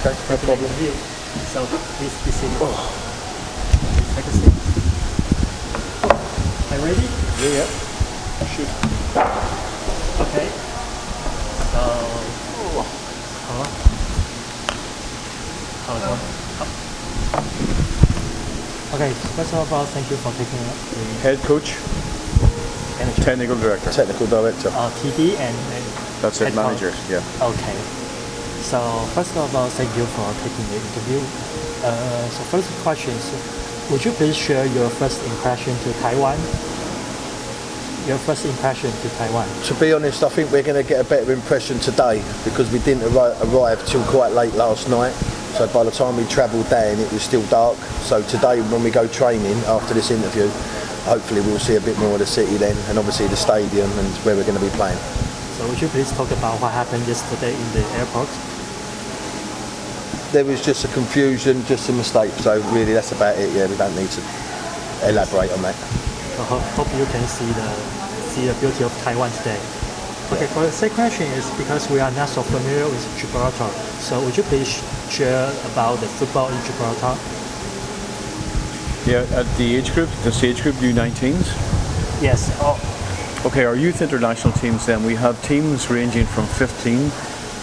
Okay, no problem. So please be seated. Oh. Take a seat. Are you ready? Yeah. Shoot. Okay. So. Okay, first of all, thank you for taking the Head coach, technical director. Technical director. TD and That's it, manager. Yeah. Okay. So first of all, thank you for taking the interview. So first question is, would you please share your first impression to Taiwan? Your first impression to Taiwan? To be honest, I think we're going to get a better impression today because we didn't arrive till quite late last night. So by the time we travelled down, it was still dark. So today, when we go training after this interview, hopefully we'll see a bit more of the city then, and obviously the stadium and where we're going to be playing. So would you please talk about what happened yesterday in the airport? There was just a confusion, just a mistake. So really, that's about it. Yeah, we don't need to elaborate on that. So hope you can see the beauty of Taiwan today. Okay, for the second question is because we are not so familiar with Gibraltar. So would you please share about the football in Gibraltar? Yeah, at the age group, the age group U-19s. Yes. Okay, our youth international teams then, we have teams ranging from 15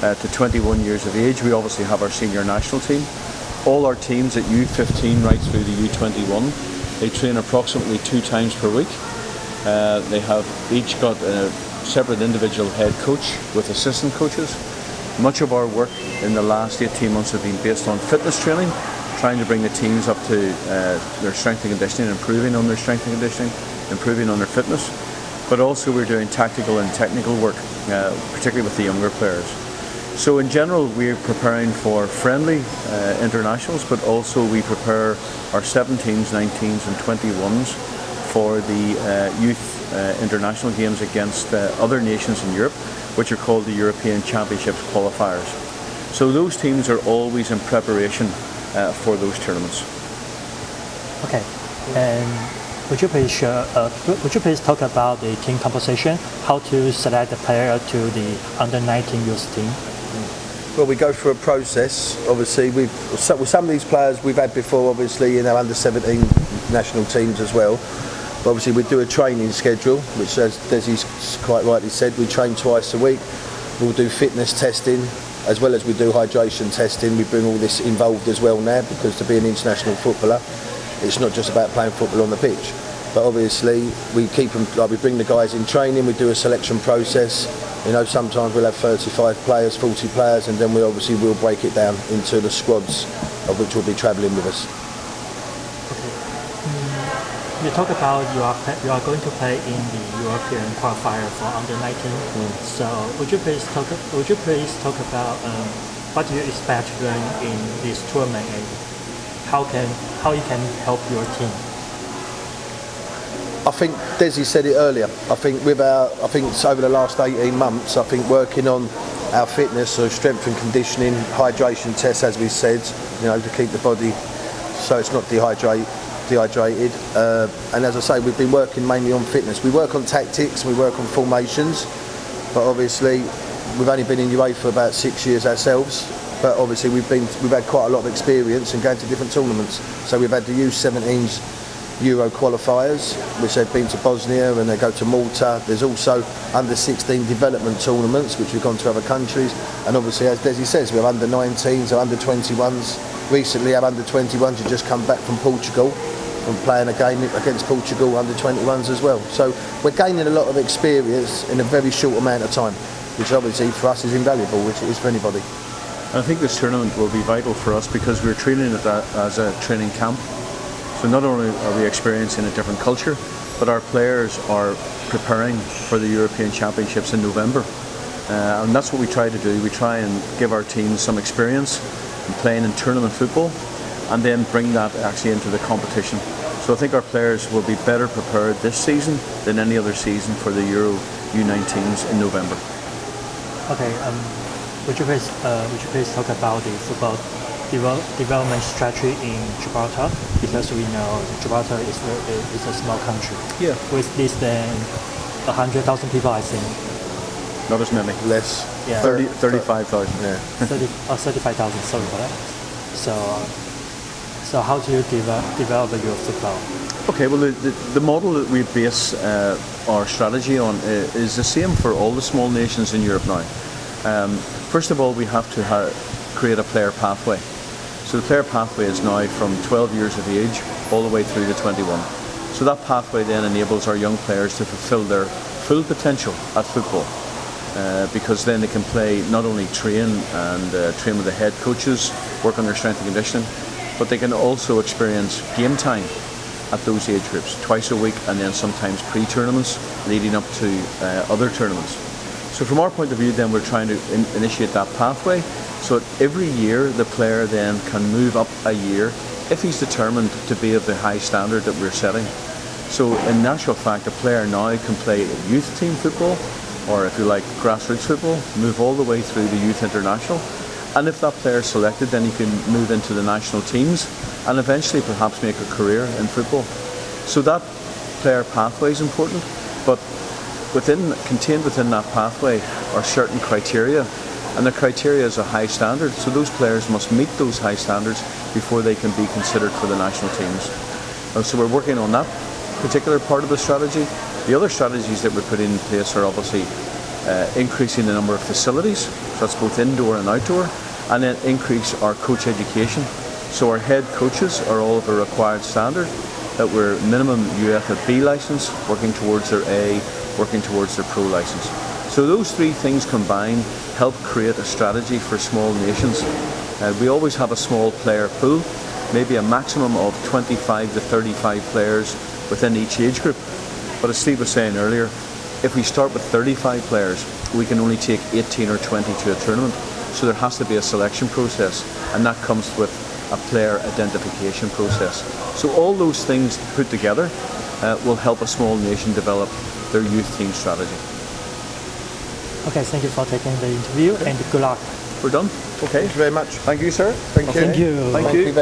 to 21 years of age. We obviously have our senior national team. All our teams at U15 right through to U21, they train approximately 2 times per week. They have each got a separate individual head coach with assistant coaches. Much of our work in the last 18 months have been based on fitness training, trying to bring the teams up to their strength and conditioning, improving on their strength and conditioning, improving on their fitness. But also we're doing tactical and technical work, particularly with the younger players. So in general, we're preparing for friendly internationals, but also we prepare our 17s, 19s and 21s for the youth international games against other nations in Europe, which are called the European Championships qualifiers. So those teams are always in preparation for those tournaments. Okay, and would you please share? Would you please talk about the team composition? How to select the player to the under-19 youth team? Well, we go through a process. Obviously, with some of these players we've had before, obviously in our under-17 national teams as well. But obviously, we do a training schedule, which, as Desi's quite rightly said, we train twice a week. We'll do fitness testing, as well as we do hydration testing. We bring all this involved as well now, because to be an international footballer, it's not just about playing football on the pitch. But obviously, we keep them, like we bring the guys in training, we do a selection process. You know, sometimes we'll have 35 players, 40 players, and then we obviously will break it down into the squads, of which will be travelling with us. You talk about you are going to play in the European qualifier for under-19. So would you please talk about what do you expect to learn in this tournament and how it can help your team? I think Desi said it earlier. I think over the last 18 months, I think working on our fitness, so strength and conditioning, hydration tests, as we said, you know, to keep the body so it's not dehydrated. And as I say, we've been working mainly on fitness. We work on tactics, we work on formations, but obviously we've only been in UA for about 6 years ourselves. But obviously we've had quite a lot of experience in going to different tournaments. So we've had the U17s Euro qualifiers, which they've been to Bosnia and they go to Malta. There's also under-16 development tournaments, which we've gone to other countries. And obviously, as Desi says, we have under-19s, under-21s. Recently, our under-21s have just come back from Portugal, from playing a game against Portugal under-21s as well. So we're gaining a lot of experience in a very short amount of time, which obviously for us is invaluable, which it is for anybody. I think this tournament will be vital for us because we're treating it as a training camp. So not only are we experiencing a different culture, but our players are preparing for the European Championships in November. And that's what we try to do. We try and give our teams some experience in playing in tournament football and then bring that actually into the competition. So I think our players will be better prepared this season than any other season for the Euro U19s in November. Okay, would you please talk about the football development strategy in Gibraltar, because we know Gibraltar is a small country. Yeah. With less than 100,000 people, I think. Not as many. Less. Yeah. 35,000. Yeah. 35,000. Sorry for that. So how do you develop your football? Okay, well the model that we base our strategy on is the same for all the small nations in Europe now. First of all, we have to create a player pathway. So the player pathway is now from 12 years of age all the way through to 21. So that pathway then enables our young players to fulfill their full potential at football, because then they can play, not only train with the head coaches, work on their strength and conditioning, but they can also experience game time at those age groups twice a week, and then sometimes pre-tournaments leading up to other tournaments. So from our point of view then, we're trying to initiate that pathway, so that every year the player then can move up a year if he's determined to be of the high standard that we're setting. So in actual fact, a player now can play youth team football, or if you like grassroots football, move all the way through the youth international, and if that player is selected, then he can move into the national teams and eventually perhaps make a career in football. So that player pathway is important, but contained within that pathway are certain criteria, and the criteria is a high standard, so those players must meet those high standards before they can be considered for the national teams. So we're working on that particular part of the strategy. The other strategies that we're putting in place are obviously increasing the number of facilities, so that's both indoor and outdoor, and then increase our coach education. So our head coaches are all of a required standard, that we're minimum UEFA B license, working towards their A, working towards their pro license. So those three things combined help create a strategy for small nations. We always have a small player pool, maybe a maximum of 25 to 35 players within each age group. But as Steve was saying earlier, if we start with 35 players, we can only take 18 or 20 to a tournament. So there has to be a selection process, and that comes with a player identification process. So all those things put together will help a small nation develop their youth team strategy. Okay, thank you for taking the interview, and good luck. We're done. Okay. Thank you very much. Thank you, sir. Thank you. Thank you. Thank you.